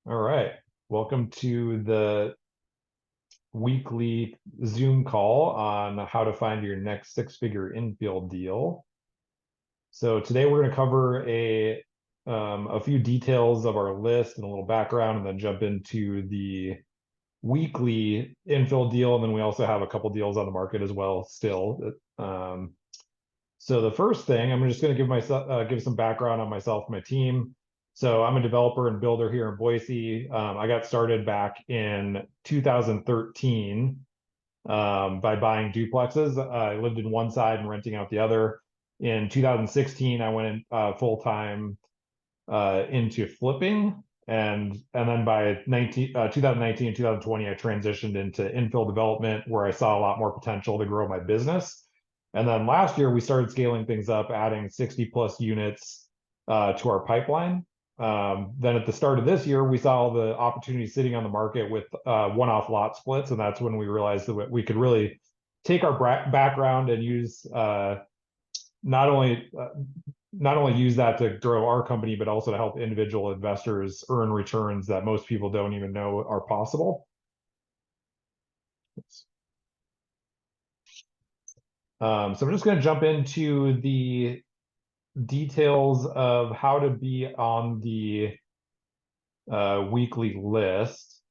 All right. Welcome to the weekly Zoom call on how to find your next six-figure infill deal. So today we're going to cover a few details of our list and a little background, and then jump into the weekly infill deal. And then we also have a couple deals on the market as well still. So the first thing, I'm just going to give some background on myself and my team. So I'm a developer and builder here in Boise. I got started back in 2013 by buying duplexes. I lived in one side and renting out the other. In 2016, I went full time into flipping, and then by 2019 and 2020, I transitioned into infill development, where I saw a lot more potential to grow my business. And then last year, we started scaling things up, adding 60 plus units to our pipeline. Then at the start of this year, we saw all the opportunities sitting on the market with one-off lot splits. And that's when we realized that we could really take our background and use not only use that to grow our company, but also to help individual investors earn returns that most people don't even know are possible. So I'm just going to jump into the details of how to be on the weekly list.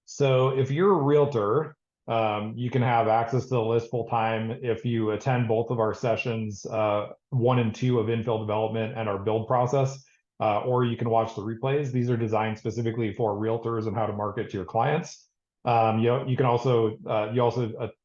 So if you're a realtor, you can have access to the list full time if you attend both of our sessions, 1 and 2 of infill development and our build process, or you can watch the replays. These are designed specifically for realtors and how to market to your clients. You can also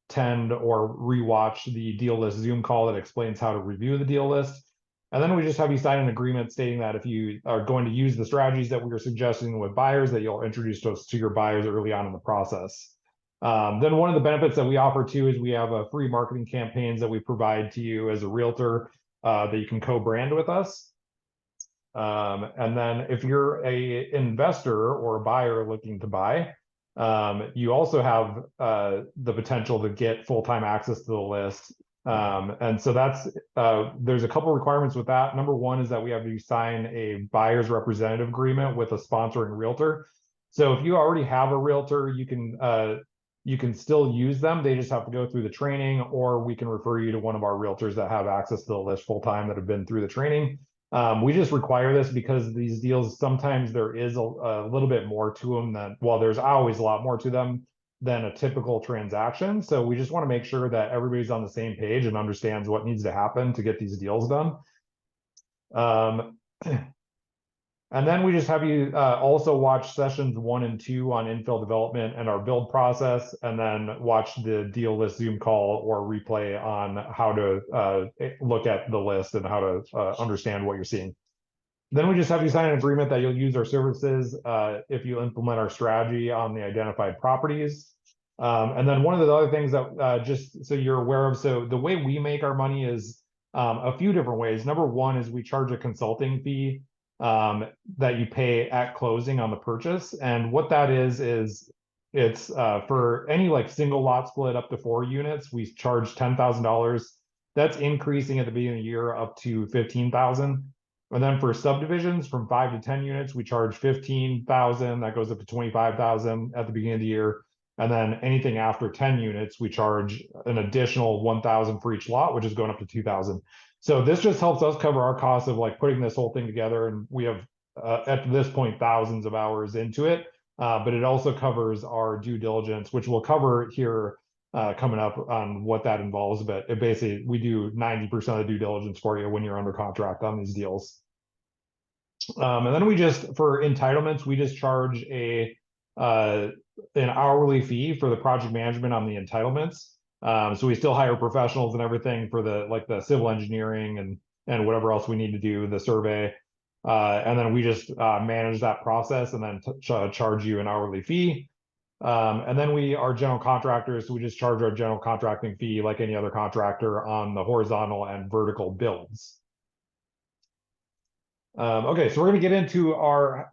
attend or rewatch the deal list Zoom call that explains how to review the deal list. And then we just have you sign an agreement stating that if you are going to use the strategies that we are suggesting with buyers, that you'll introduce those to your buyers early on in the process. Then one of the benefits that we offer too is we have free marketing campaigns that we provide to you as a realtor that you can co-brand with us. And then if you're a investor or a buyer looking to buy, you also have the potential to get full-time access to the list. And so that's there's a couple requirements with that. Number one is that we have you sign a buyer's representative agreement with a sponsoring realtor. So if you already have a realtor, you can still use them. They just have to go through the training, or we can refer you to one of our realtors that have access to the list full time that have been through the training. We just require this because these deals, sometimes there is a little bit more to them than, well, there's always a lot more to them than a typical transaction. So we just want to make sure that everybody's on the same page and understands what needs to happen to get these deals done. And then we just have you also watch sessions 1 and 2 on infill development and our build process, and then watch the deal list Zoom call or replay on how to look at the list and how to understand what you're seeing. Then we just have you sign an agreement that you'll use our services if you implement our strategy on the identified properties. And then one of the other things that just so you're aware of, so the way we make our money is a few different ways. Number one is we charge a consulting fee that you pay at closing on the purchase. And what that is it's for any like single lot split up to 4 units, we charge $10,000. That's increasing at the beginning of the year up to $15,000. And then for subdivisions from 5 to 10 units, we charge $15,000. That goes up to $25,000 at the beginning of the year. And then anything after 10 units, we charge an additional $1,000 for each lot, which is going up to $2,000. So this just helps us cover our costs of like putting this whole thing together. And we have at this point thousands of hours into it, but it also covers our due diligence, which we'll cover here coming up on what that involves. But it basically, we do 90% of the due diligence for you when you're under contract on these deals. And then we just, for entitlements, we just charge an hourly fee for the project management on the entitlements. So we still hire professionals and everything for the civil engineering and whatever else we need to do, the survey. And then we just manage that process and then charge you an hourly fee. And then we are general contractors, so we just charge our general contracting fee like any other contractor on the horizontal and vertical builds. Okay, so we're going to get into our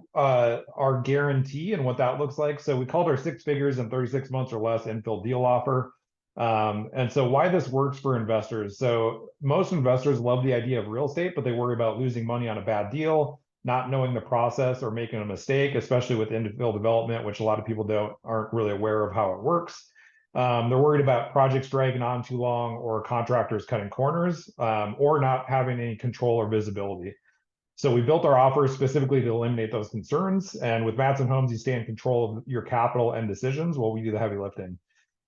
guarantee and what that looks like. So we called our 6 figures in 36 months or less infill deal offer. And so why this works for investors. So most investors love the idea of real estate, but they worry about losing money on a bad deal, not knowing the process or making a mistake, especially with infill development, which a lot of people aren't really aware of how it works. They're worried about projects dragging on too long or contractors cutting corners, or not having any control or visibility. So we built our offers specifically to eliminate those concerns. And with Matson Homes, you stay in control of your capital and decisions while we do the heavy lifting.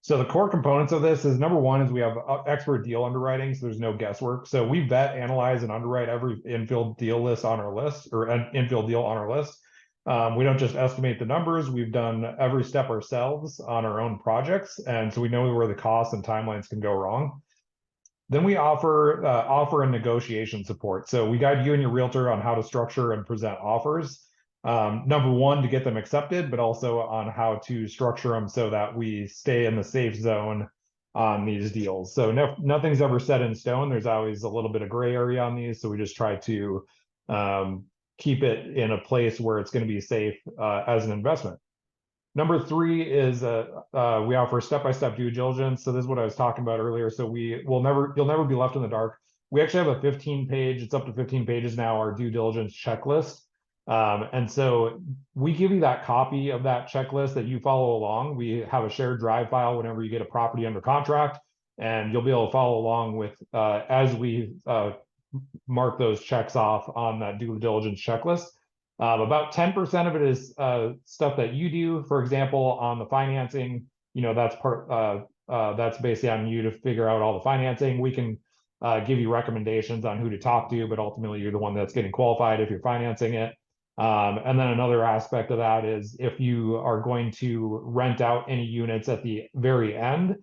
So the core components of this is number one is we have expert deal underwriting, so there's no guesswork. So we vet, analyze, and underwrite every infill deal list on our list, or an infill deal on our list. We don't just estimate the numbers. We've done every step ourselves on our own projects, and so we know where the costs and timelines can go wrong. Then we offer and negotiation support. So we guide you and your realtor on how to structure and present offers. Number one, to get them accepted, but also on how to structure them so that we stay in the safe zone on these deals. So nothing's ever set in stone. There's always a little bit of gray area on these. So we just try to keep it in a place where it's going to be safe as an investment. Number three is we offer step-by-step due diligence. So this is what I was talking about earlier. So you'll never be left in the dark. We actually have a 15-page, it's up to 15 pages now, our due diligence checklist. And so we give you that copy of that checklist that you follow along. We have a shared drive file whenever you get a property under contract, and you'll be able to follow along with as we mark those checks off on that due diligence checklist. About 10% of it is stuff that you do. For example, on the financing, that's basically on you to figure out all the financing. We can give you recommendations on who to talk to, but ultimately you're the one that's getting qualified if you're financing it. And then another aspect of that is if you are going to rent out any units at the very end,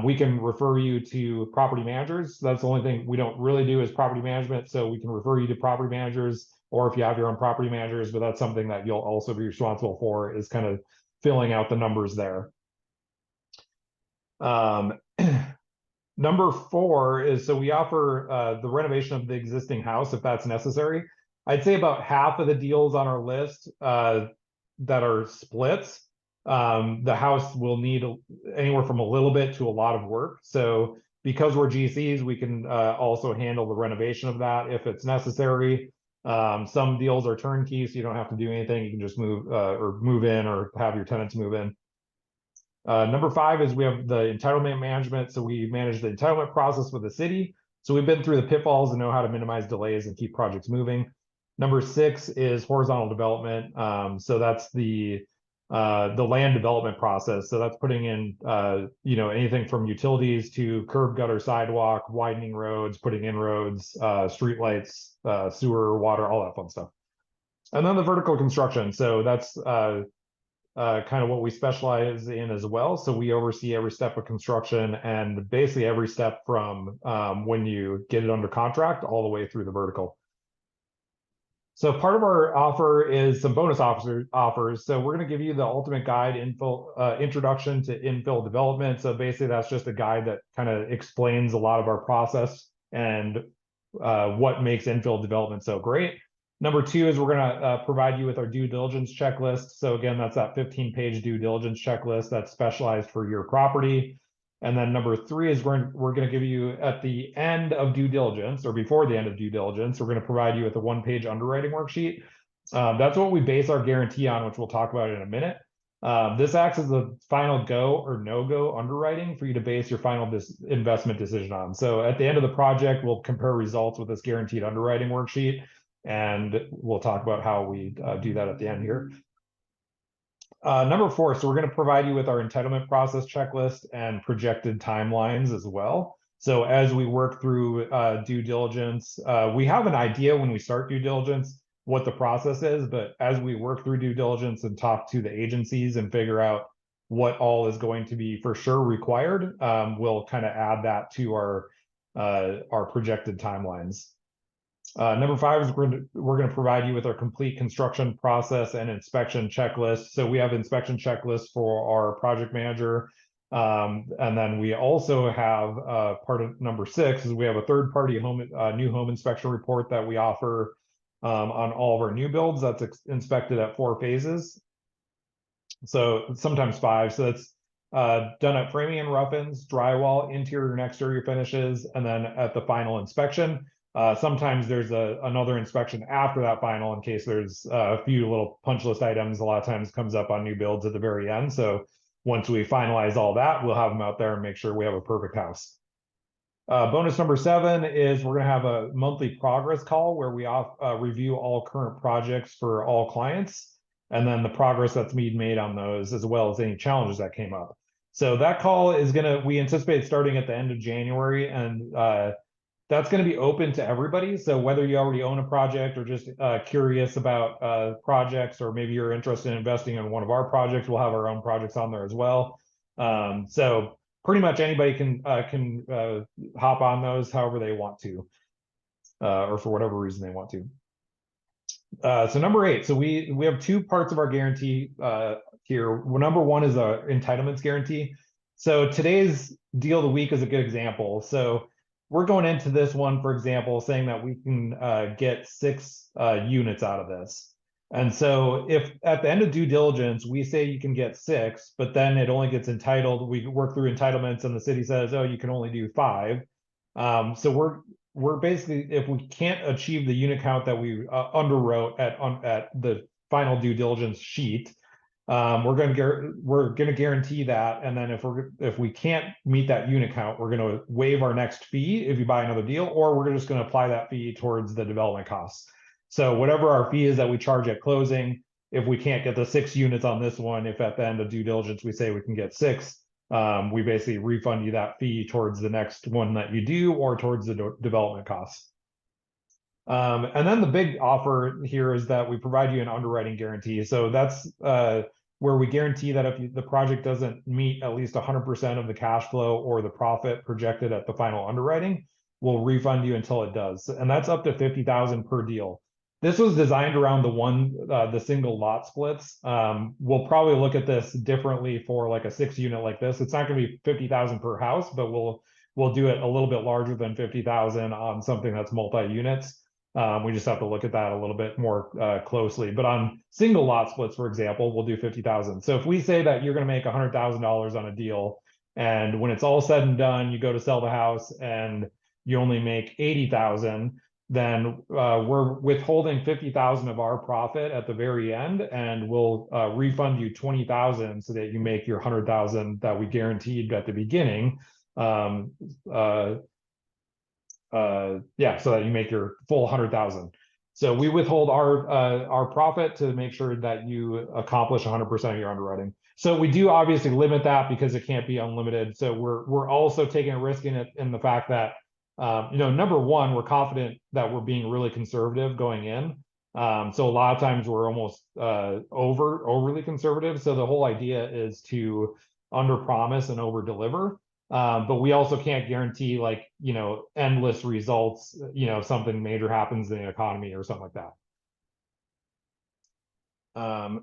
we can refer you to property managers. That's the only thing we don't really do is property management. So we can refer you to property managers, or if you have your own property managers, but that's something that you'll also be responsible for, is kind of filling out the numbers there. Number four is, so we offer the renovation of the existing house if that's necessary. I'd say about half of the deals on our list that are splits, the house will need anywhere from a little bit to a lot of work. So because we're GCs, we can also handle the renovation of that if it's necessary. Some deals are turnkey, so you don't have to do anything. You can just move in or have your tenants move in. Number five is we have the entitlement management. So we manage the entitlement process with the city. So we've been through the pitfalls and know how to minimize delays and keep projects moving. Number six is horizontal development. So that's the land development process. So that's putting in, anything from utilities to curb, gutter, sidewalk, widening roads, putting in roads, street lights, sewer, water, all that fun stuff. And then the vertical construction. So that's kind of what we specialize in as well. So we oversee every step of construction and basically every step from when you get it under contract all the way through the vertical. So part of our offer is some bonus offers. So we're going to give you the ultimate guide, introduction to infill development. So basically that's just a guide that kind of explains a lot of our process and what makes infill development so great. Number two is we're going to provide you with our due diligence checklist. So again, that's that 15-page due diligence checklist that's specialized for your property. And then number three is we're going to give you at the end of due diligence, or before the end of due diligence, we're going to provide you with a one-page underwriting worksheet. That's what we base our guarantee on, which we'll talk about in a minute. This acts as the final go or no-go underwriting for you to base your final investment decision on. So at the end of the project, we'll compare results with this guaranteed underwriting worksheet, and we'll talk about how we do that at the end here. Number four, so we're going to provide you with our entitlement process checklist and projected timelines as well. So as we work through due diligence, we have an idea when we start due diligence what the process is, but as we work through due diligence and talk to the agencies and figure out what all is going to be for sure required, we'll kind of add that to our projected timelines. Number five is we're going to provide you with our complete construction process and inspection checklist. So we have inspection checklists for our project manager. And then we also have part of number six is we have a third-party new home inspection report that we offer on all of our new builds. That's inspected at 4 phases. So sometimes 5. So that's done at framing and rough-ins, drywall, interior and exterior finishes, and then at the final inspection. Sometimes there's another inspection after that final in case there's a few little punch list items. A lot of times comes up on new builds at the very end. So once we finalize all that, we'll have them out there and make sure we have a perfect house. Bonus number 7 is we're going to have a monthly progress call where we review all current projects for all clients, and then the progress that's being made on those, as well as any challenges that came up. So that call is we anticipate starting at the end of January, and that's going to be open to everybody. So whether you already own a project or just curious about projects, or maybe you're interested in investing in one of our projects, we'll have our own projects on there as well. So pretty much anybody can hop on those however they want to, or for whatever reason they want to. So number 8, so we have 2 parts of our guarantee here. Number 1 is a entitlements guarantee. So today's deal of the week is a good example. So we're going into this one, for example, saying that we can get 6 units out of this. And so if at the end of due diligence, we say you can get 6, but then it only gets entitled, we work through entitlements and the city says, oh, you can only do 5. So we're basically, if we can't achieve the unit count that we underwrote at the final due diligence sheet, we're going to guarantee that. And then if we can't meet that unit count, we're going to waive our next fee if you buy another deal, or we're just going to apply that fee towards the development costs. So whatever our fee is that we charge at closing, if we can't get the 6 units on this one, if at the end of due diligence we say we can get 6, we basically refund you that fee towards the next one that you do, or towards the development costs. And then the big offer here is that we provide you an underwriting guarantee. So that's where we guarantee that if the project doesn't meet at least 100% of the cash flow or the profit projected at the final underwriting, we'll refund you until it does. And that's up to $50,000 per deal. This was designed around the single lot splits. We'll probably look at this differently for like a 6 unit like this. It's not going to be 50,000 per house, but we'll do it a little bit larger than 50,000 on something that's multi-units. We just have to look at that a little bit more closely. But on single lot splits, for example, we'll do 50,000. So if we say that you're going to make $100,000 on a deal, and when it's all said and done, you go to sell the house and you only make 80,000, then we're withholding 50,000 of our profit at the very end, and we'll refund you 20,000 so that you make your 100,000 that we guaranteed at the beginning. So that you make your full 100,000. So we withhold our profit to make sure that you accomplish 100% of your underwriting. So we do obviously limit that because it can't be unlimited. So we're also taking a risk in it, in the fact that number 1, we're confident that we're being really conservative going in. So a lot of times we're almost overly conservative. So the whole idea is to under promise and over deliver. But we also can't guarantee endless results, if something major happens in the economy or something like that.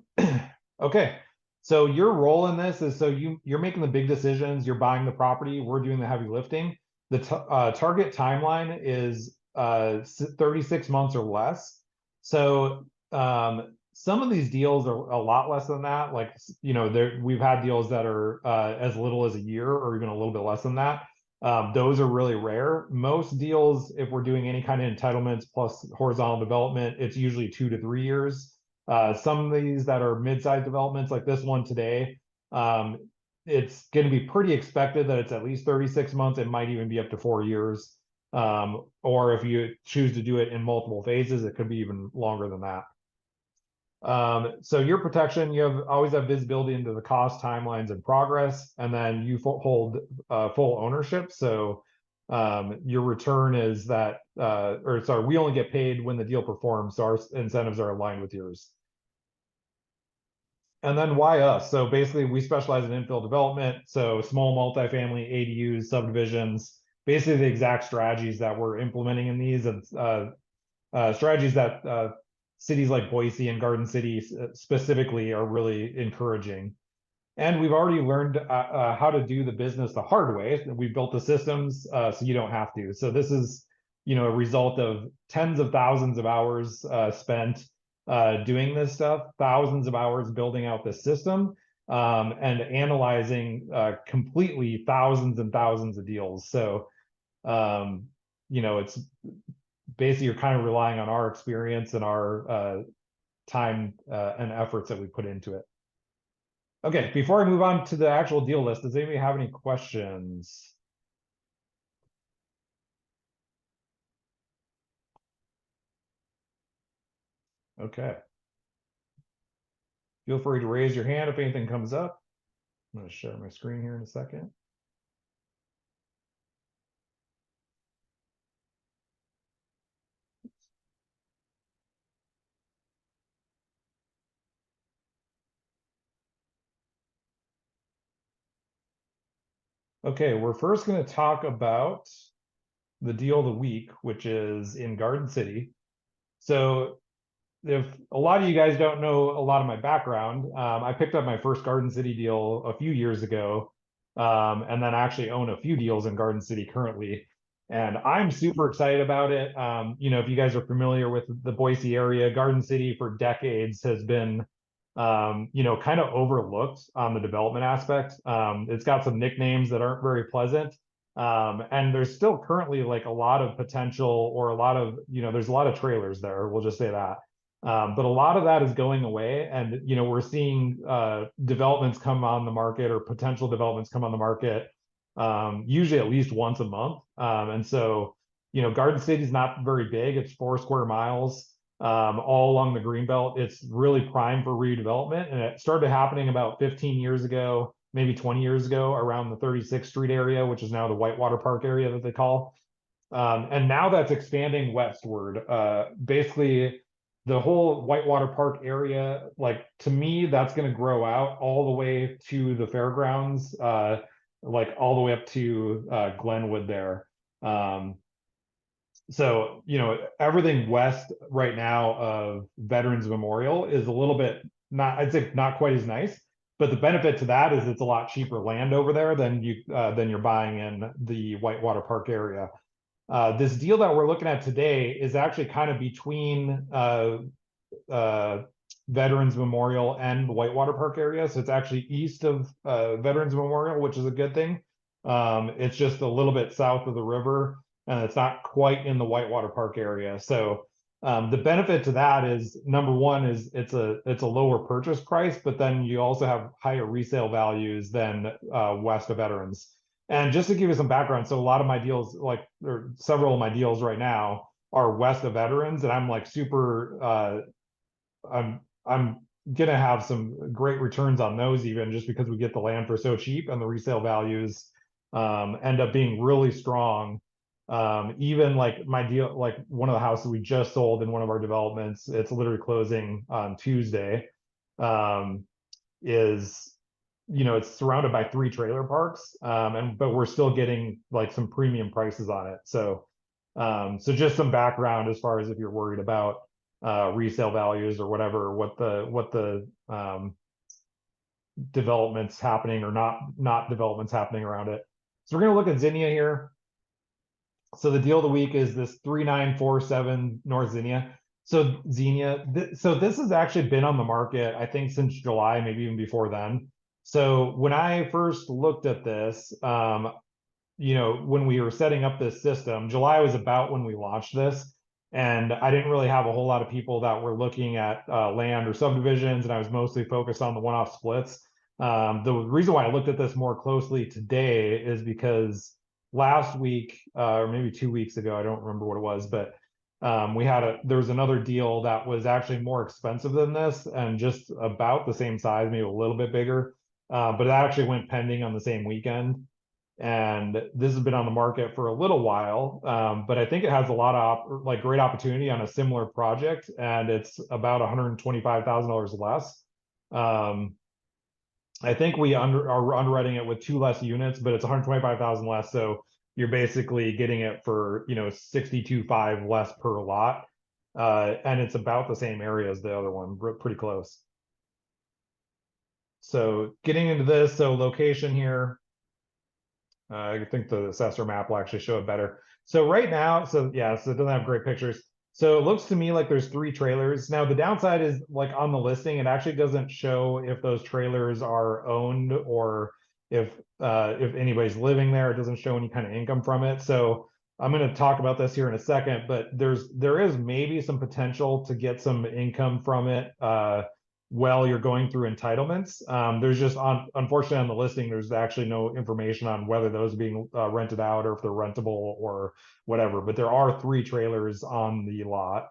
Okay. So your role in this is, you're making the big decisions, you're buying the property, we're doing the heavy lifting. The target timeline is 36 months or less. So some of these deals are a lot less than that. We've had deals that are as little as a year or even a little bit less than that. Those are really rare. Most deals, if we're doing any kind of entitlements plus horizontal development, it's usually 2 to 3 years. Some of these that are mid-sized developments, like this one today, it's going to be pretty expected that it's at least 36 months. It might even be up to 4 years. Or if you choose to do it in multiple phases, it could be even longer than that. So your protection, always have visibility into the cost, timelines, and progress, and then you hold full ownership. So your return is that, we only get paid when the deal performs, so our incentives are aligned with yours. And then why us? So basically, we specialize in infill development, so small multifamily, ADUs, subdivisions, basically the exact strategies that we're implementing in these, and strategies that cities like Boise and Garden City specifically are really encouraging. And we've already learned how to do the business the hard way. We built the systems so you don't have to. So this is, a result of tens of thousands of hours spent doing this stuff, thousands of hours building out this system. and analyzing completely thousands and thousands of deals. So, it's basically you're kind of relying on our experience and our time and efforts that we put into it. Okay, before I move on to the actual deal list, does anybody have any questions? Okay. Feel free to raise your hand if anything comes up. I'm going to share my screen here in a second. Okay, we're first going to talk about the deal of the week, which is in Garden City. So if a lot of you guys don't know a lot of my background, I picked up my first Garden City deal a few years ago, and then actually own a few deals in Garden City currently. And I'm super excited about it. If you guys are familiar with the Boise area, Garden City for decades has been, kind of overlooked on the development aspect. It's got some nicknames that aren't very pleasant. And there's still currently like a lot of potential or a lot of, there's a lot of trailers there. We'll just say that. But a lot of that is going away, and we're seeing developments come on the market or potential developments come on the market, usually at least once a month. And so, Garden City is not very big; it's 4 square miles, all along the greenbelt. It's really prime for redevelopment, and it started happening about 15 years ago, maybe 20 years ago, around the 36th Street area, which is now the Whitewater Park area that they call. And now that's expanding westward. Basically, the whole Whitewater Park area, like to me, that's going to grow out all the way to the fairgrounds, like all the way up to Glenwood there. So, everything west right now of Veterans Memorial is a little bit not, I'd say not quite as nice. But the benefit to that is it's a lot cheaper land over there than you're buying in the Whitewater Park area. This deal that we're looking at today is actually kind of between Veterans Memorial and the Whitewater Park area. So it's actually east of Veterans Memorial, which is a good thing. It's just a little bit south of the river, and it's not quite in the Whitewater Park area. So the benefit to that is, number one, is it's a lower purchase price, but then you also have higher resale values than west of Veterans. And just to give you some background, so a lot of my deals, or several of my deals right now, are west of Veterans, and I'm like super. I'm gonna have some great returns on those, even just because we get the land for so cheap, and the resale values end up being really strong. Even like my deal, like one of the houses we just sold in one of our developments, it's literally closing on Tuesday. Is it's surrounded by 3 trailer parks, but we're still getting like some premium prices on it. So just some background as far as if you're worried about resale values or whatever, what the developments happening or not developments happening around it. So we're going to look at Zinnia here. So the deal of the week is this 3947 North Zinnia. So so this has actually been on the market, I think, since July, maybe even before then. So when I first looked at this, when we were setting up this system, July was about when we launched this. And I didn't really have a whole lot of people that were looking at land or subdivisions, and I was mostly focused on the one-off splits. The reason why I looked at this more closely today is because last week, or maybe 2 weeks ago, I don't remember what it was, but there was another deal that was actually more expensive than this and just about the same size, maybe a little bit bigger. But it actually went pending on the same weekend. And this has been on the market for a little while, but I think it has a lot of great opportunity on a similar project, and it's about $125,000 less. I think we are underwriting it with 2 less units, but it's 125,000 less, so you're basically getting it for 62.5 less per lot, and it's about the same area as the other one, pretty close. So getting into this, so location here. I think the assessor map will actually show it better. So right now, so it doesn't have great pictures. So it looks to me like there's 3 trailers. Now the downside is like on the listing, it actually doesn't show if those trailers are owned or if anybody's living there. It doesn't show any kind of income from it. So I'm going to talk about this here in a second, but there is maybe some potential to get some income from it while you're going through entitlements. There's just unfortunately on the listing, there's actually no information on whether those are being rented out or if they're rentable or whatever, but there are 3 trailers on the lot.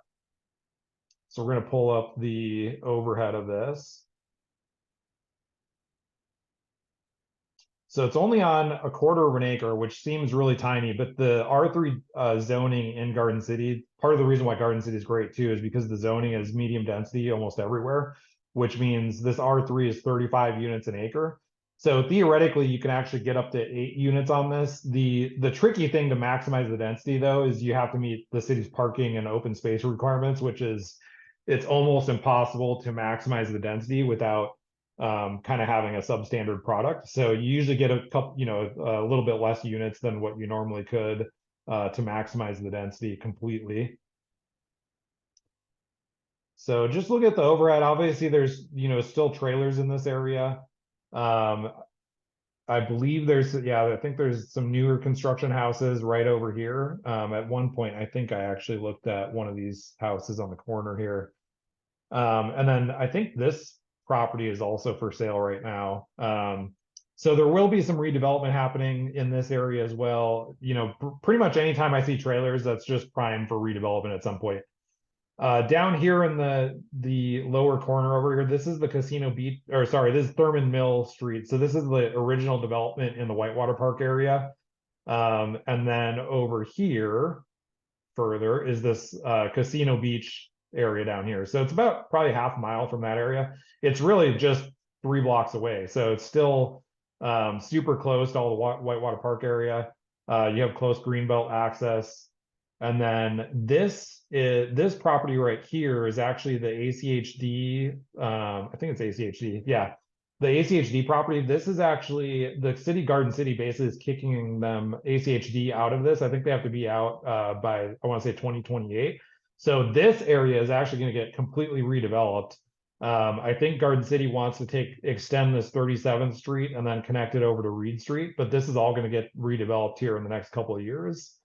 So we're going to pull up the overhead of this. So it's only on a quarter of an acre, which seems really tiny, but the R3 zoning in Garden City, part of the reason why Garden City is great too is because the zoning is medium density almost everywhere, which means this R3 is 35 units an acre. So theoretically, you can actually get up to 8 units on this. The tricky thing to maximize the density though is you have to meet the city's parking and open space requirements, which is it's almost impossible to maximize the density without kind of having a substandard product. So you usually get a couple, a little bit less units than what you normally could to maximize the density completely. So just look at the overhead. Obviously, there's still trailers in this area. I believe I think there's some newer construction houses right over here. At one point, I think I actually looked at one of these houses on the corner here. And then I think this property is also for sale right now. So there will be some redevelopment happening in this area as well. Pretty much anytime I see trailers, that's just prime for redevelopment at some point. Down here in the lower corner over here, this is the Casino Beach, or sorry, this is Thurman Mill Street. So this is the original development in the Whitewater Park area. And then over here further is this Casino Beach area down here. So it's about probably half a mile from that area. It's really just 3 blocks away. So it's still super close to all the Whitewater Park area. You have close greenbelt access. And then this property right here is actually the ACHD. I think it's ACHD. Yeah. The ACHD property, this is actually the Garden City basically is kicking them ACHD out of this. I think they have to be out by, I want to say 2028. So this area is actually going to get completely redeveloped. I think Garden City wants to extend this 37th Street and then connect it over to Reed Street, but this is all going to get redeveloped here in the next couple of years.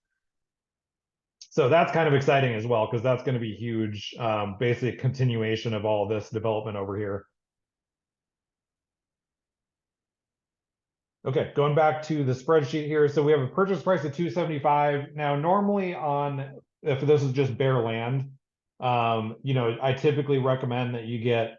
So that's kind of exciting as well, because that's going to be huge, basic continuation of all this development over here. Okay, going back to the spreadsheet here. So we have a purchase price of 275. Now, normally if this is just bare land, I typically recommend that you get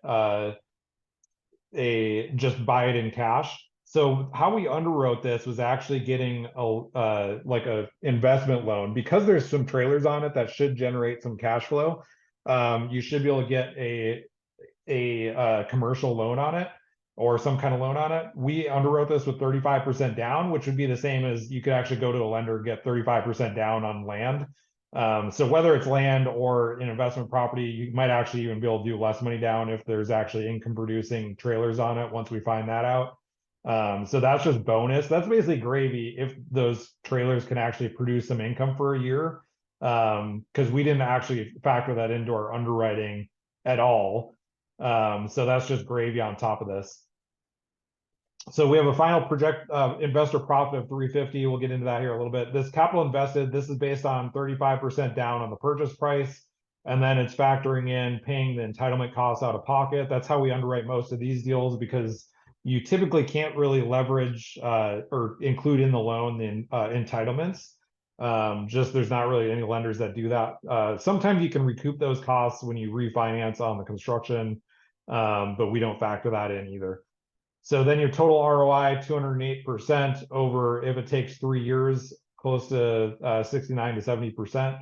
just buy it in cash. So how we underwrote this was actually getting a investment loan because there's some trailers on it that should generate some cash flow. You should be able to get a commercial loan on it or some kind of loan on it. We underwrote this with 35% down, which would be the same as you could actually go to a lender and get 35% down on land. So whether it's land or an investment property, you might actually even be able to do less money down if there's actually income producing trailers on it once we find that out. So that's just bonus. That's basically gravy if those trailers can actually produce some income for a year. Because we didn't actually factor that into our underwriting at all. So that's just gravy on top of this. So we have a final investor profit of 350. We'll get into that here a little bit. This capital invested, this is based on 35% down on the purchase price. And then it's factoring in paying the entitlement costs out of pocket. That's how we underwrite most of these deals because you typically can't really leverage or include in the loan the entitlements. Just there's not really any lenders that do that. Sometimes you can recoup those costs when you refinance on the construction, but we don't factor that in either. So then your total ROI 208% over if it takes 3 years, close to 69 to 70%.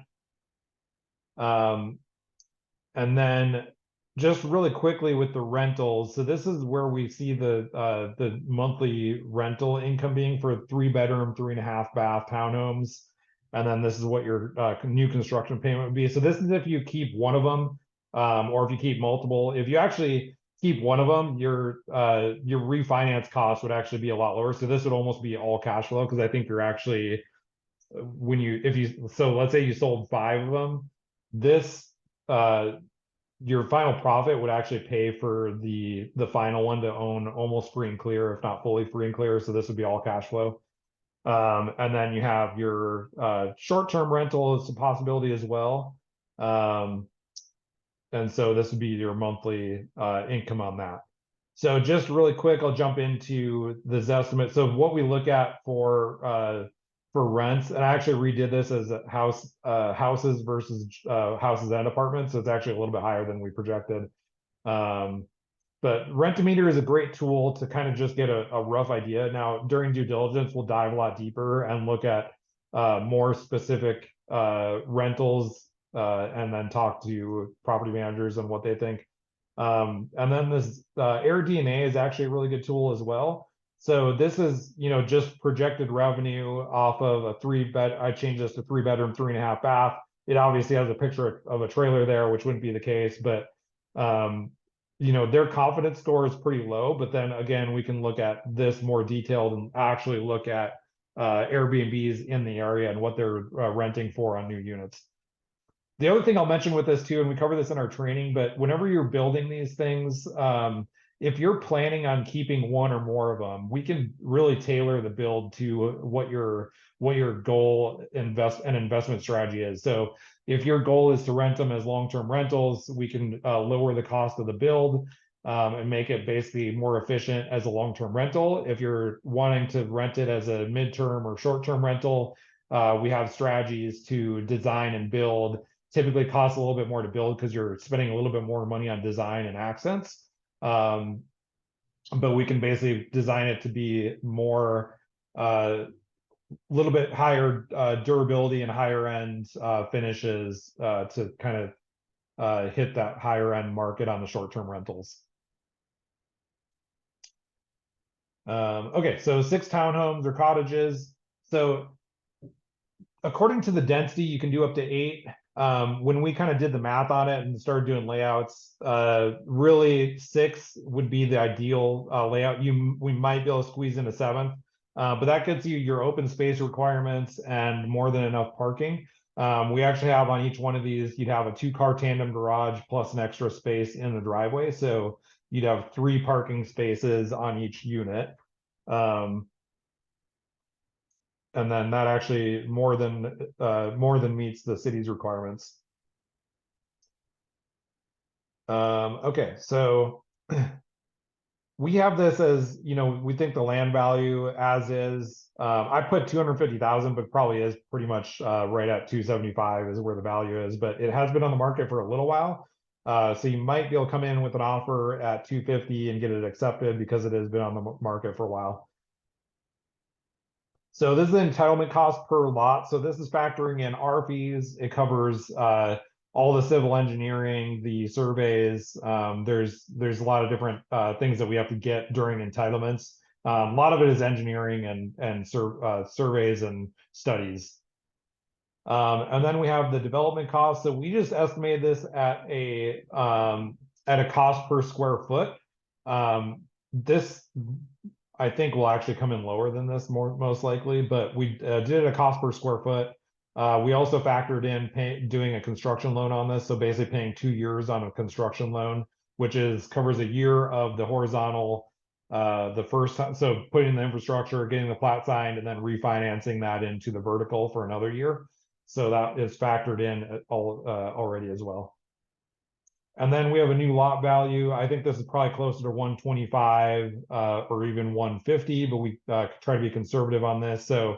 And then just really quickly with the rentals. So this is where we see the monthly rental income being for 3-bedroom, 3.5 bath townhomes. And then this is what your new construction payment would be. So this is if you keep one of them, or if you keep multiple. If you actually keep one of them, your refinance cost would actually be a lot lower. So this would almost be all cash flow because I think you're actually so let's say you sold 5 of them. this your final profit would actually pay for the final one to own almost free and clear, if not fully free and clear. So this would be all cash flow. And then you have your short-term rental is a possibility as well. And so this would be your monthly income on that. So just really quick, I'll jump into this estimate. So what we look at for rents, and I actually redid this as a houses versus houses and apartments. So it's actually a little bit higher than we projected. But Rent-A-Meter is a great tool to kind of just get a rough idea. Now, during due diligence, we'll dive a lot deeper and look at more specific rentals and then talk to property managers on what they think. And then this AirDNA is actually a really good tool as well. So this is, just projected revenue off of a I changed this to 3-bedroom, 3.5 bath. It obviously has a picture of a trailer there, which wouldn't be the case, but their confidence score is pretty low. But then again, we can look at this more detailed and actually look at Airbnbs in the area and what they're renting for on new units. The other thing I'll mention with this too, and we cover this in our training, but whenever you're building these things, if you're planning on keeping one or more of them, we can really tailor the build to what your goal investment strategy is. So if your goal is to rent them as long-term rentals, we can lower the cost of the build and make it basically more efficient as a long-term rental. If you're wanting to rent it as a midterm or short-term rental, we have strategies to design and build. Typically costs a little bit more to build because you're spending a little bit more money on design and accents. But we can basically design it to be more, little bit higher durability and higher end finishes to kind of hit that higher end market on the short-term rentals. Okay, so 6 townhomes or cottages. So according to the density, you can do up to 8. When we kind of did the math on it and started doing layouts, really 6 would be the ideal layout. We might be able to squeeze in a 7th, but that gets you your open space requirements and more than enough parking. We actually have on each one of these, you'd have a 2-car tandem garage plus an extra space in the driveway. So you'd have 3 parking spaces on each unit. And then that actually more than meets the city's requirements. Okay, so we have this as, we think the land value as is. I put 250,000, but probably is pretty much right at 275 is where the value is. But it has been on the market for a little while, so you might be able to come in with an offer at 250 and get it accepted because it has been on the market for a while. So this is the entitlement cost per lot. So this is factoring in our fees. It covers all the civil engineering, the surveys. There's a lot of different things that we have to get during entitlements. A lot of it is engineering and surveys and studies. And then we have the development cost. So we just estimated this at a cost per square foot. This I think will actually come in lower than this most likely, but we did a cost per square foot. We also factored in doing a construction loan on this. So basically paying 2 years on a construction loan, which covers a year of the horizontal, the first time. So putting in the infrastructure, getting the plat signed, and then refinancing that into the vertical for another year. So that is factored in already as well. And then we have a new lot value. I think this is probably closer to 125 or even 150, but we try to be conservative on this. So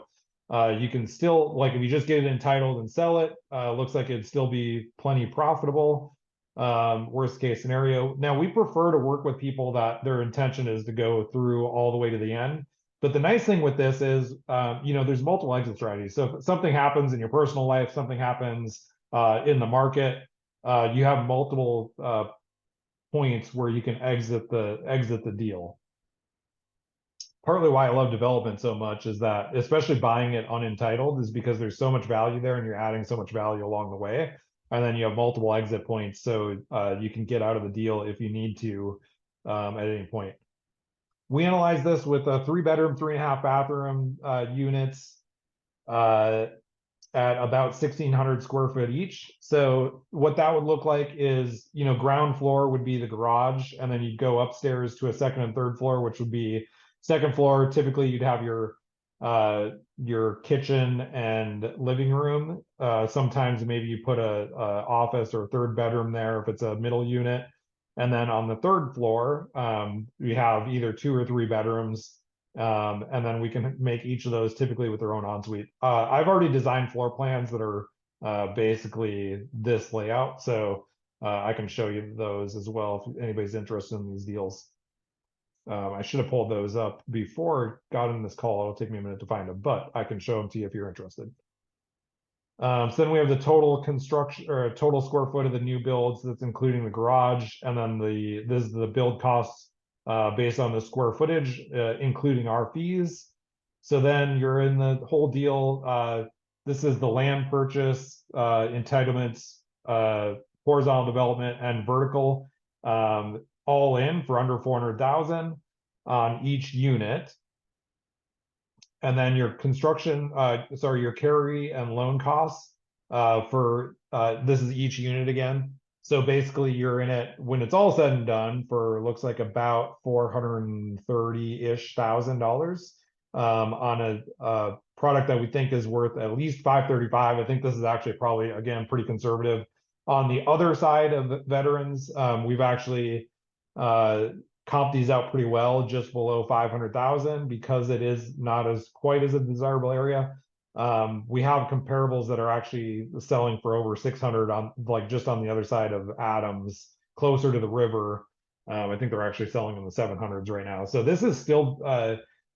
you can still, like, if you just get it entitled and sell it, looks like it'd still be plenty profitable. Worst case scenario. Now, we prefer to work with people that their intention is to go through all the way to the end. But the nice thing with this is, there's multiple exit strategies. So if something happens in your personal life, something happens in the market, you have multiple points where you can exit the deal. Partly why I love development so much is that, especially buying it unentitled, is because there's so much value there and you're adding so much value along the way. And then you have multiple exit points, so you can get out of the deal if you need to at any point. We analyzed this with a 3-bedroom, 3.5 bathroom units. at about 1,600 square foot each. So what that would look like is, ground floor would be the garage, and then you'd go upstairs to a second and third floor, which would be second floor. Typically, you'd have your kitchen and living room. Sometimes maybe you put a office or a third bedroom there if it's a middle unit. And then on the third floor, we have either 2 or 3 bedrooms. And then we can make each of those typically with their own ensuite. I've already designed floor plans that are basically this layout, so I can show you those as well if anybody's interested in these deals. I should have pulled those up before I got in this call. It'll take me a minute to find them, but I can show them to you if you're interested. So then we have the total construction or total square foot of the new builds. That's including the garage, and then this is the build costs based on the square footage, including our fees. So then you're in the whole deal. This is the land purchase, entitlements, horizontal development, and vertical, all in for under 400,000 on each unit. And then your construction, your carry and loan costs for this is each unit again. So basically you're in it when it's all said and done for looks like about $430-ish thousand on a product that we think is worth at least 535. I think this is actually probably, again, pretty conservative. On the other side of veterans, we've actually comp these out pretty well, just below 500,000, because it is not as quite as a desirable area. We have comparables that are actually selling for over 600 on just on the other side of Adams, closer to the river. I think they're actually selling in the 700s right now. So this is still,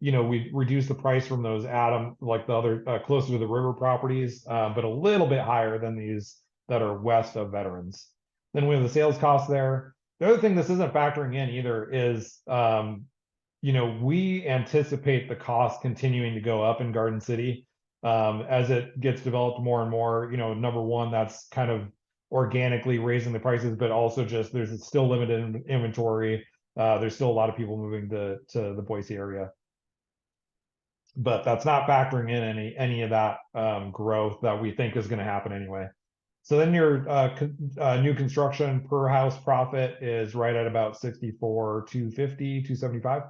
we reduced the price from those Adam, like the other closer to the river properties, but a little bit higher than these that are west of veterans. Then we have the sales cost there. The other thing this isn't factoring in either is, we anticipate the cost continuing to go up in Garden City as it gets developed more and more. Number one, that's kind of organically raising the prices, but also just there's still limited inventory. There's still a lot of people moving to the Boise area, but that's not factoring in any of that growth that we think is going to happen anyway. So then your new construction per house profit is right at about 64,250, 275.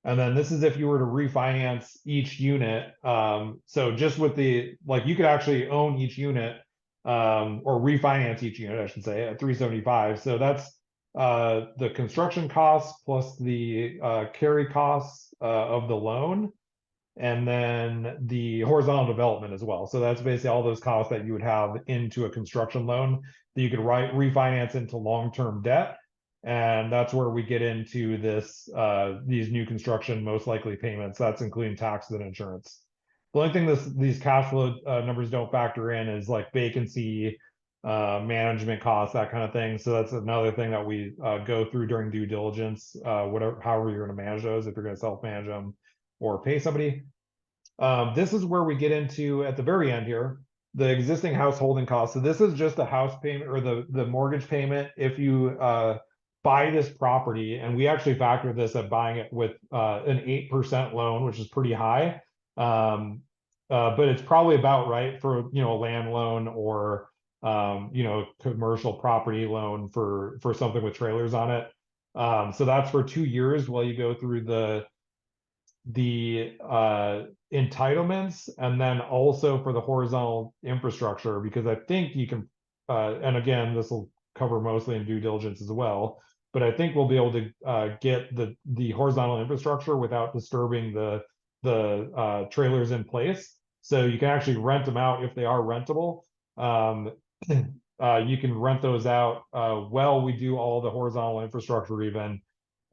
And then this is if you were to refinance each unit. So just with you could actually own each unit or refinance each unit, I should say, at 375. So that's the construction costs plus the carry costs of the loan, and then the horizontal development as well. So that's basically all those costs that you would have into a construction loan that you could refinance into long-term debt. And that's where we get into these new construction most likely payments. That's including taxes and insurance. The only thing these cash flow numbers don't factor in is like vacancy, management costs, that kind of thing. So that's another thing that we go through during due diligence, however you're going to manage those, if you're going to self-manage them or pay somebody. This is where we get into at the very end here, the existing house holding costs. So this is just the house payment or the mortgage payment if you buy this property, and we actually factor this at buying it with an 8% loan, which is pretty high. But it's probably about right for a land loan or commercial property loan for something with trailers on it. So that's for 2 years while you go through the entitlements, and then also for the horizontal infrastructure, because I think you can and again, this will cover mostly in due diligence as well, but I think we'll be able to get the horizontal infrastructure without disturbing the trailers in place. So you can actually rent them out if they are rentable. You can rent those out while we do all the horizontal infrastructure even,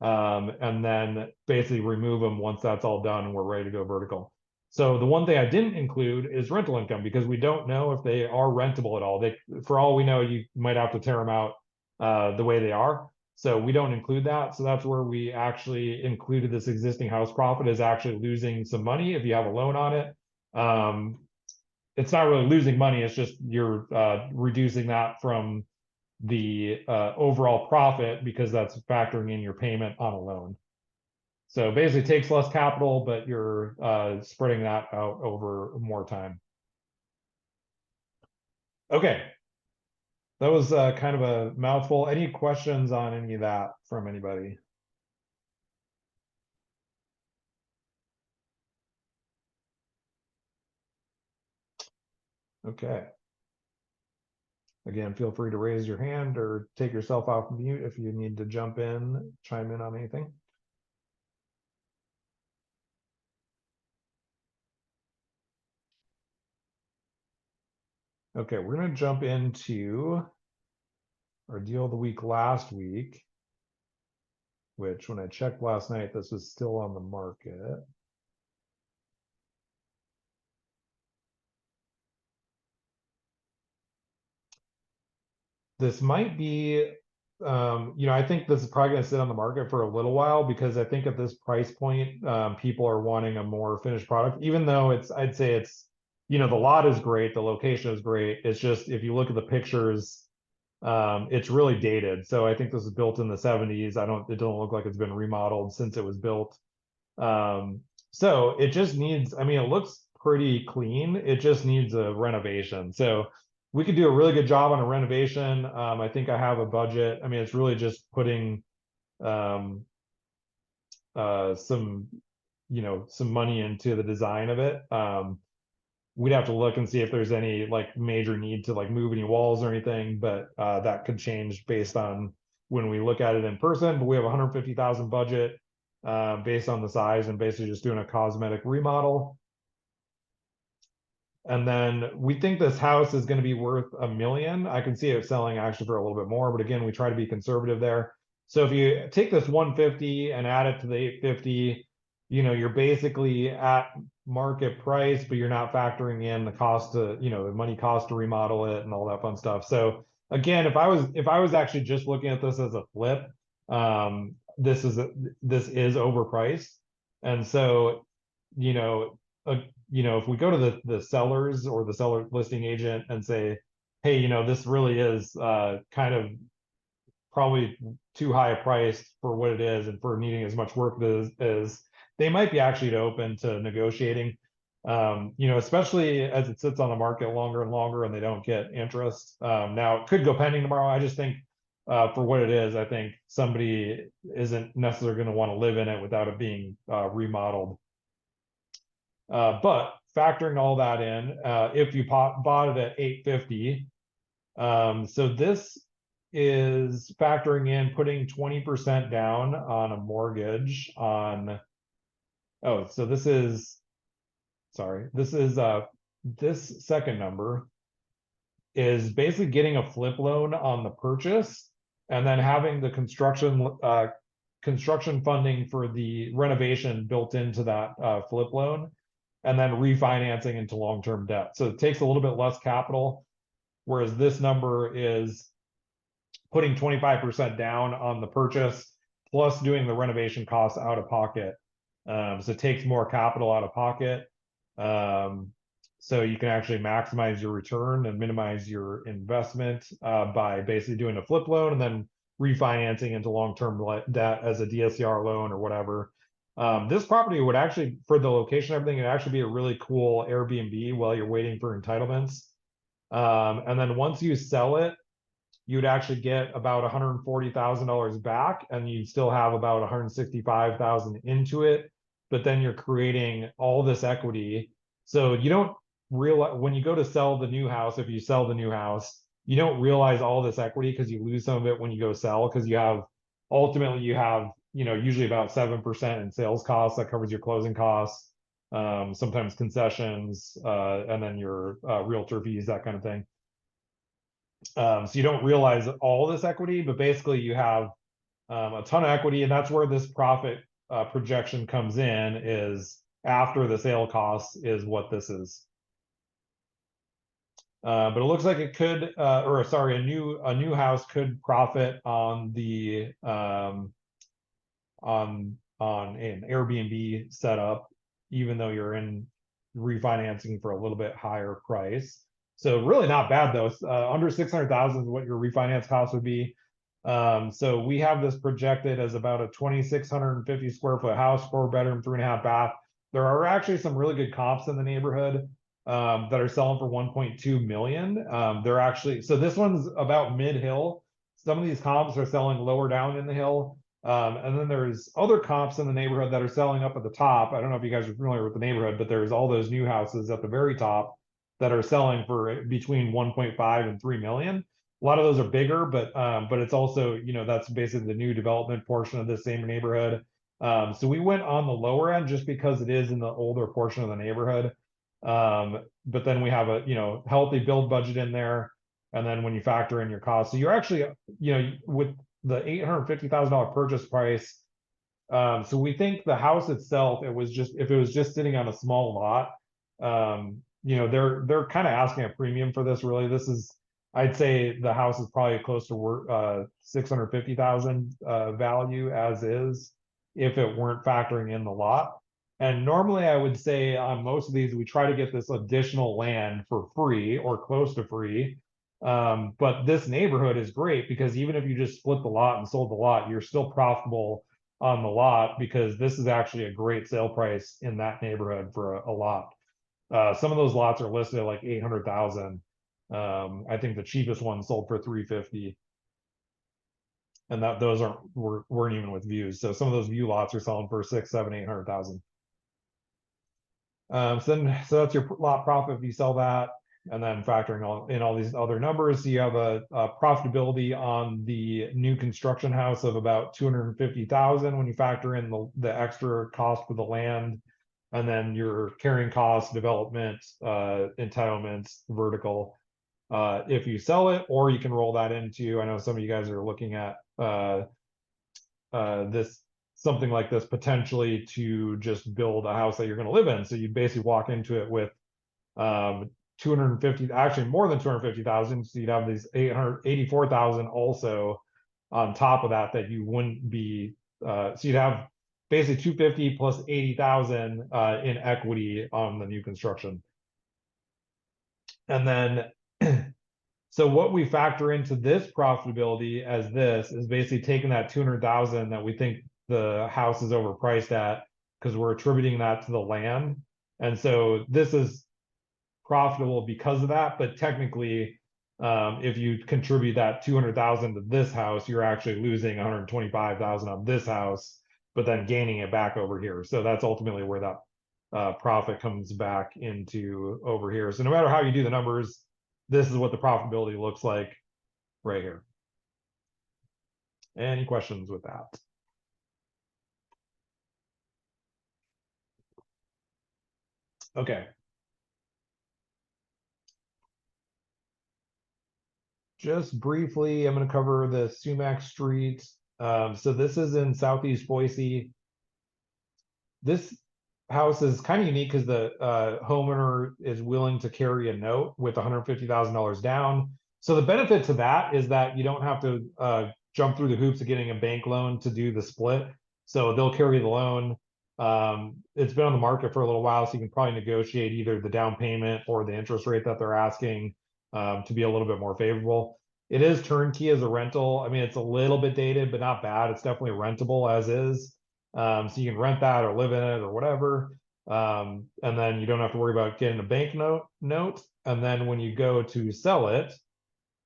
and then basically remove them once that's all done and we're ready to go vertical. So the one thing I didn't include is rental income, because we don't know if they are rentable at all. For all we know, you might have to tear them out the way they are. So we don't include that. So that's where we actually included this existing house profit is actually losing some money if you have a loan on it. It's not really losing money. It's just you're reducing that from the overall profit, because that's factoring in your payment on a loan. So basically it takes less capital, but you're spreading that out over more time. Okay, that was kind of a mouthful. Any questions on any of that from anybody? Okay. Again, feel free to raise your hand or take yourself off mute if you need to jump in, chime in on anything. Okay, we're going to jump into our deal of the week last week, which when I checked last night, this was still on the market. This might be, I think this is probably going to sit on the market for a little while because I think at this price point, people are wanting a more finished product, even though I'd say it's, the lot is great, the location is great. It's just, if you look at the pictures, it's really dated. So I think this was built in the 70s. It doesn't look like it's been remodeled since it was built. So it just needs, it looks pretty clean. It just needs a renovation. So we could do a really good job on a renovation. I think I have a budget. It's really just putting um, some, some money into the design of it. We'd have to look and see if there's any like major need to like move any walls or anything, but that could change based on when we look at it in person. But we have 150,000 budget based on the size and basically just doing a cosmetic remodel. And then we think this house is going to be worth $1 million. I can see it selling actually for a little bit more, but again, we try to be conservative there. So if you take this 150 and add it to the 850, you're basically at market price, but you're not factoring in the cost to, the money cost to remodel it and all that fun stuff. So again, if I was actually just looking at this as a flip, this is overpriced. And so, you know, if we go to the sellers or the seller listing agent and say, hey, this really is kind of probably too high a price for what it is and for needing as much work as they might be actually open to negotiating. Especially as it sits on the market longer and longer and they don't get interest. Now it could go pending tomorrow. I just think for what it is, I think somebody isn't necessarily going to want to live in it without it being remodeled. But factoring all that in, if you bought it at 850, so this is factoring in putting 20% down on a mortgage on, oh, so this is, sorry, this second number is basically getting a flip loan on the purchase and then having the construction funding for the renovation built into that flip loan and then refinancing into long-term debt. So it takes a little bit less capital, whereas this number is putting 25% down on the purchase plus doing the renovation costs out of pocket. So it takes more capital out of pocket. So you can actually maximize your return and minimize your investment by basically doing a flip loan and then refinancing into long-term debt as a DSCR loan or whatever. This property would actually, for the location, everything, it'd actually be a really cool Airbnb while you're waiting for entitlements. And then once you sell it, you'd actually get about $140,000 back, and you'd still have about 165,000 into it. But then you're creating all this equity, so you don't realize when you go to sell the new house. If you sell the new house, you don't realize all this equity because you lose some of it when you go sell because you have usually about 7% in sales costs that covers your closing costs, sometimes concessions, and then your realtor fees, that kind of thing. So you don't realize all this equity, but basically you have a ton of equity, and that's where this profit projection comes in, is after the sale costs is what this is. But it looks like it could, a new house could profit on the on an Airbnb setup, even though you're in refinancing for a little bit higher price. So really not bad though. Under 600,000 is what your refinance cost would be. So we have this projected as about a 2,650 square foot house, 4 bedroom, 3.5 bath. There are actually some really good comps in the neighborhood. that are selling for 1.2 million. They're actually, so this one's about mid-hill. Some of these comps are selling lower down in the hill. And then there's other comps in the neighborhood that are selling up at the top. I don't know if you guys are familiar with the neighborhood, but there's all those new houses at the very top that are selling for between 1.5 and 3 million. A lot of those are bigger, but it's also, you know, that's basically the new development portion of the same neighborhood. So we went on the lower end just because it is in the older portion of the neighborhood. But then we have a, you know, healthy build budget in there. And then when you factor in your costs, so you're actually, you know, with the $850,000 purchase price. So we think the house itself, it was just, if it was just sitting on a small lot, you know, they're kind of asking a premium for this. Really, this is, I'd say the house is probably close to 650,000 value as is, if it weren't factoring in the lot. And normally I would say on most of these, we try to get this additional land for free or close to free. But this neighborhood is great because even if you just split the lot and sold the lot, you're still profitable on the lot because this is actually a great sale price in that neighborhood for a lot. Some of those lots are listed at like 800,000. I think the cheapest one sold for 350. And that those weren't even with views. So some of those view lots are selling for 6, 7, 800,000. So that's your lot profit if you sell that, and then factoring in all these other numbers. So you have a profitability on the new construction house of about 250,000 when you factor in the extra cost for the land, and then your carrying costs, development, entitlements, vertical. If you sell it, or you can roll that into, I know some of you guys are looking at this, something like this potentially to just build a house that you're going to live in. So you basically walk into it with 250, actually more than 250,000. So you'd have these 884,000 also on top of that you wouldn't be, so you'd have basically 250 plus 80,000 in equity on the new construction. And then so what we factor into this profitability as this is basically taking that 200,000 that we think the house is overpriced at, because we're attributing that to the land. And so this is profitable because of that, but technically, if you contribute that 200,000 to this house, you're actually losing 125,000 on this house, but then gaining it back over here. So that's ultimately where that profit comes back into over here. So no matter how you do the numbers, this is what the profitability looks like right here. Any questions with that? Okay. Just briefly, I'm going to cover the Sumac Street. So this is in Southeast Boise. This house is kind of unique because the homeowner is willing to carry a note with $150,000 down. So the benefit to that is that you don't have to jump through the hoops of getting a bank loan to do the split. So they'll carry the loan. It's been on the market for a little while, so you can probably negotiate either the down payment or the interest rate that they're asking to be a little bit more favorable. It is turnkey as a rental. I mean, it's a little bit dated, but not bad. It's definitely rentable as is. So you can rent that or live in it or whatever. And then you don't have to worry about getting a bank note. And then when you go to sell it,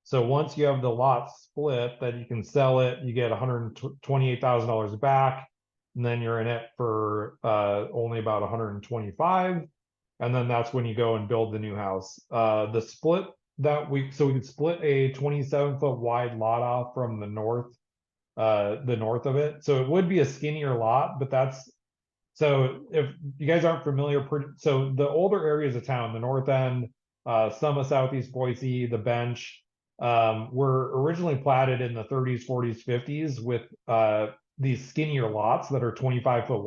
so once you have the lot split, that you can sell it, you get $128,000 back, and then you're in it for only about 125. And then that's when you go and build the new house. The split that we could split a 27-foot wide lot off from the north of it. So it would be a skinnier lot, but that's, so if you guys aren't familiar, so the older areas of town, the north end, some of Southeast Boise, the bench, were originally platted in the 30s, 40s, 50s with these skinnier lots that are 25-foot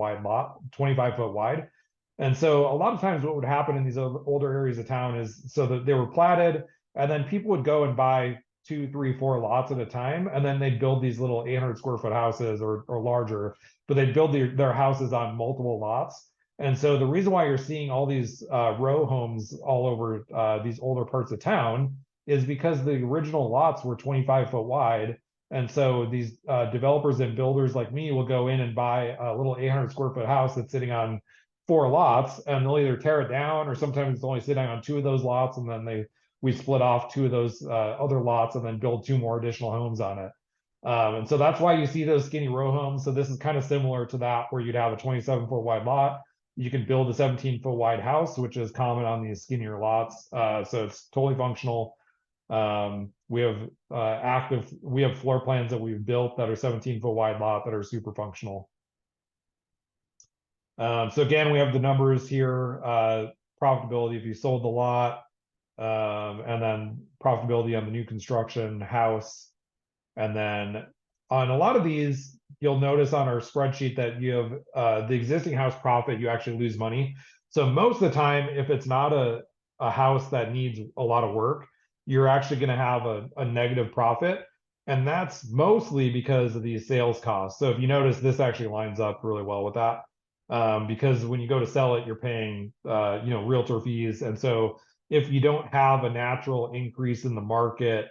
wide. And so a lot of times what would happen in these older areas of town is, so that they were platted, and then people would go and buy 2, 3, 4 lots at a time, and then they'd build these little 800 square foot houses or larger, but they'd build their houses on multiple lots. And so the reason why you're seeing all these row homes all over these older parts of town is because the original lots were 25-foot wide. And so these developers and builders like me will go in and buy a little 800 square foot house that's sitting on 4 lots, and they'll either tear it down, or sometimes it's only sitting on 2 of those lots, and then we split off 2 of those other lots and then build 2 more additional homes on it. And so that's why you see those skinny row homes. So this is kind of similar to that, where you'd have a 27-foot wide lot. You can build a 17-foot wide house, which is common on these skinnier lots. So it's totally functional. We have floor plans that we've built that are 17-foot wide lot that are super functional. So again, we have the numbers here, profitability if you sold the lot, and then profitability on the new construction house. And then on a lot of these, you'll notice on our spreadsheet that you have the existing house profit, you actually lose money. So most of the time, if it's not a house that needs a lot of work, you're actually going to have a negative profit. And that's mostly because of these sales costs. So if you notice, this actually lines up really well with that. Because when you go to sell it, you're paying, realtor fees. And so if you don't have a natural increase in the market,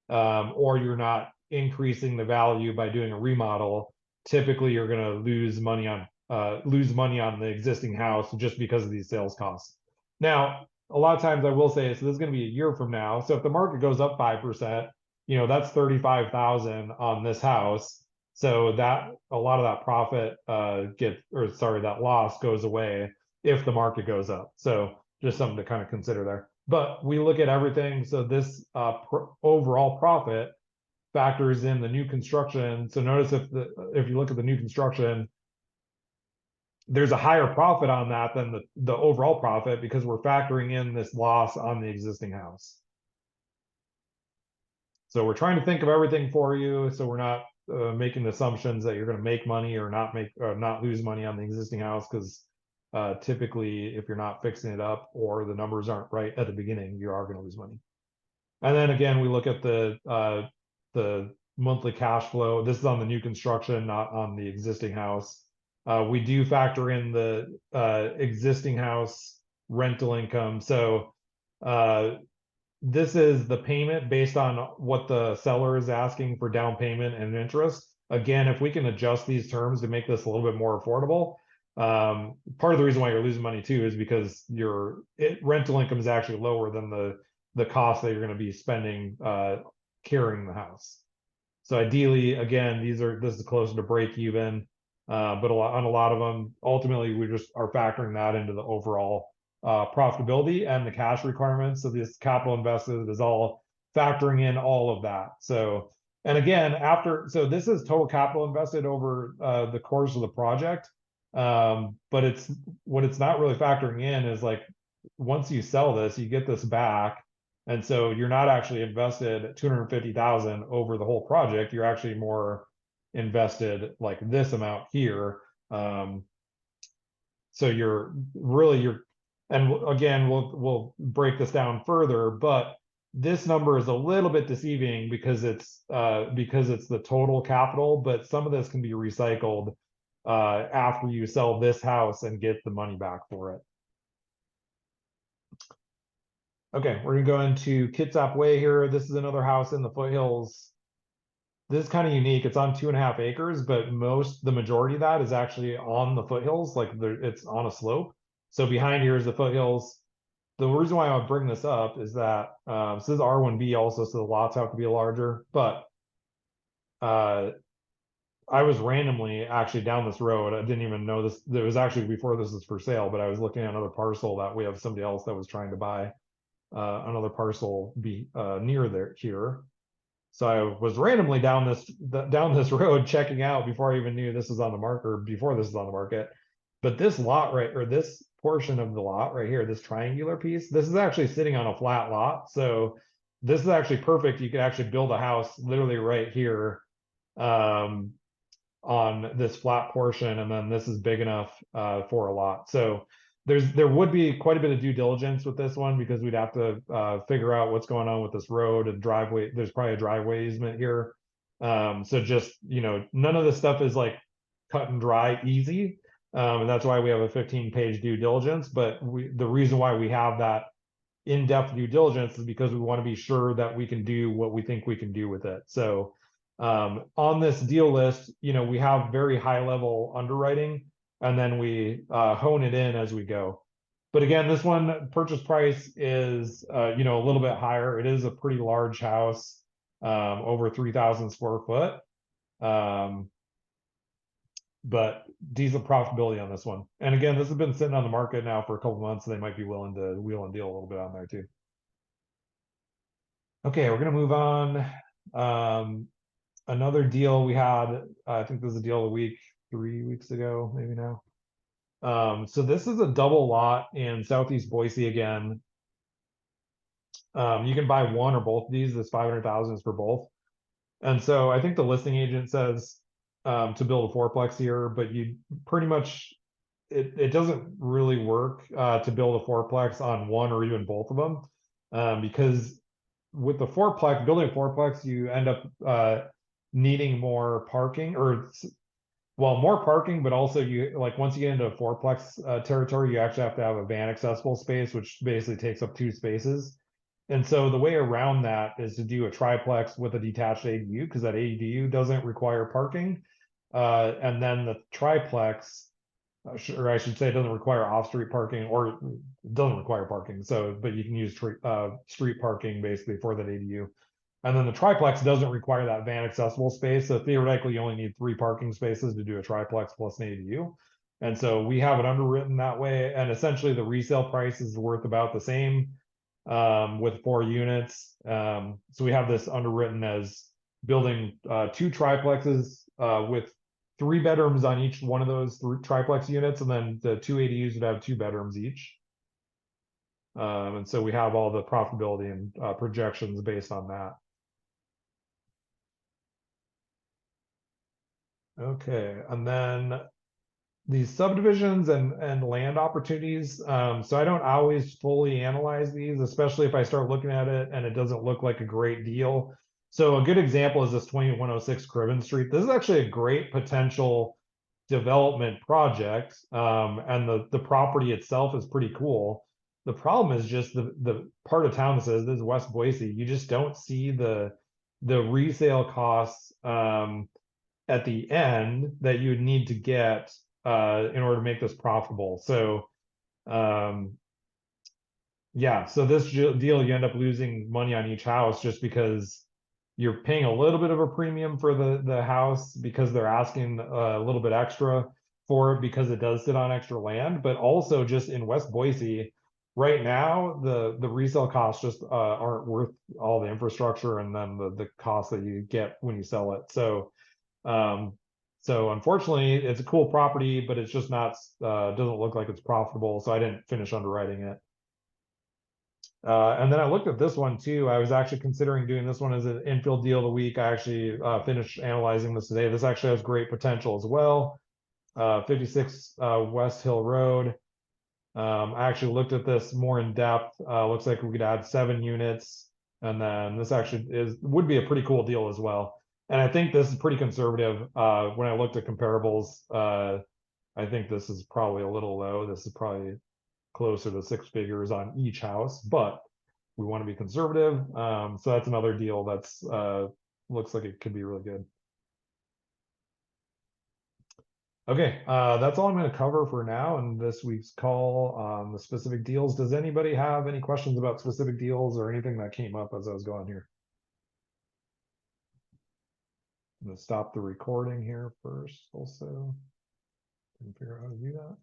or you're not increasing the value by doing a remodel, typically you're going to lose money on the existing house just because of these sales costs. Now, a lot of times I will say, so this is going to be a year from now. So if the market goes up 5%, that's 35,000 on this house. So that a lot of that profit that loss goes away if the market goes up. So just something to kind of consider there. But we look at everything. So this overall profit factors in the new construction. So notice if you look at the new construction, there's a higher profit on that than the overall profit, because we're factoring in this loss on the existing house. So we're trying to think of everything for you, so we're not making assumptions that you're going to make money or not lose money on the existing house, because typically if you're not fixing it up or the numbers aren't right at the beginning, you are going to lose money. And then again, we look at the monthly cash flow. This is on the new construction, not on the existing house. We do factor in the existing house rental income. So this is the payment based on what the seller is asking for down payment and interest. Again, if we can adjust these terms to make this a little bit more affordable, part of the reason why you're losing money too is because rental income is actually lower than the cost that you're going to be spending carrying the house. So ideally, again, this is closer to break even, but on a lot of them, ultimately we just are factoring that into the overall profitability and the cash requirements. So this capital invested is all factoring in all of that. So, and again, so this is total capital invested over the course of the project. But what it's not really factoring in is, like, once you sell this, you get this back. And so you're not actually invested 250,000 over the whole project. You're actually more invested like this amount here. So and again, we'll break this down further, but this number is a little bit deceiving because it's the total capital, but some of this can be recycled after you sell this house and get the money back for it. Okay, we're gonna go into Kitsap Way here. This is another house in the foothills. This is kind of unique. It's on 2.5 acres, but the majority of that is actually on the foothills, like it's on a slope. So behind here is the foothills. The reason why I would bring this up is that this is R1B also, so the lots have to be larger. But I was randomly actually down this road. I didn't even know this. It was actually before this was for sale, but I was looking at another parcel that we have somebody else that was trying to buy another parcel near here. So I was randomly down this road checking out before I even knew this was on the market, or before this is on the market. But this lot this portion of the lot right here, this triangular piece, this is actually sitting on a flat lot. So this is actually perfect. You could actually build a house literally right here on this flat portion, and then this is big enough for a lot. So there would be quite a bit of due diligence with this one, because we'd have to figure out what's going on with this road and driveway. There's probably a driveway easement here. So just, none of this stuff is like cut and dry easy. And that's why we have a 15-page due diligence. But the reason why we have that in-depth due diligence is because we want to be sure that we can do what we think we can do with it. So on this deal list, we have very high level underwriting. and then we hone it in as we go. But again, this one purchase price is you know, a little bit higher. It is a pretty large house, over 3,000 square foot. But decent profitability on this one. And again, this has been sitting on the market now for a couple months, so they might be willing to wheel and deal a little bit on there too. Okay, we're gonna move on. Another deal we had, I think this is a deal of the week 3 weeks ago, maybe now. So this is a double lot in Southeast Boise again. You can buy one or both of these. This 500,000 is for both. And so I think the listing agent says to build a fourplex here, but you pretty much it doesn't really work to build a fourplex on one or even both of them, because with the fourplex, building a fourplex, you end up needing more parking, or well, more parking, but also you like once you get into a fourplex territory, you actually have to have a van accessible space, which basically takes up 2 spaces. And so the way around that is to do a triplex with a detached ADU, because that ADU doesn't require parking. And then the triplex, or I should say, it doesn't require off-street parking, or it doesn't require parking. So, but you can use street parking basically for that ADU. And then the triplex doesn't require that van accessible space. So theoretically, you only need 3 parking spaces to do a triplex plus an ADU. And so we have it underwritten that way. And essentially the resale price is worth about the same with 4 units. So we have this underwritten as building 2 triplexes with 3 bedrooms on each one of those triplex units, and then the 2 ADUs would have 2 bedrooms each. And so we have all the profitability and projections based on that. Okay, and then these subdivisions and land opportunities. So I don't always fully analyze these, especially if I start looking at it and it doesn't look like a great deal. So a good example is this 2106 Criven Street. This is actually a great potential development project. And the property itself is pretty cool. The problem is just the part of town that says this is West Boise. You just don't see the resale costs at the end that you would need to get in order to make this profitable. So yeah, so this deal, you end up losing money on each house just because you're paying a little bit of a premium for the house because they're asking a little bit extra for it because it does sit on extra land. But also just in West Boise right now, the resale costs just aren't worth all the infrastructure and then the cost that you get when you sell it. So unfortunately, it's a cool property, but it's just not doesn't look like it's profitable. So I didn't finish underwriting it. And then I looked at this one too. I was actually considering doing this one as an infill deal of the week. I actually finished analyzing this today. This actually has great potential as well. 56 West Hill Road. I actually looked at this more in depth. Looks like we could add 7 units, and then this actually would be a pretty cool deal as well. And I think this is pretty conservative. When I looked at comparables, I think this is probably a little low. This is probably closer to 6 figures on each house, but we want to be conservative. So that's another deal that's looks like it could be really good. Okay, that's all I'm going to cover for now in this week's call on the specific deals. Does anybody have any questions about specific deals or anything that came up as I was going here? I'm going to stop the recording here first also and figure out how to do that.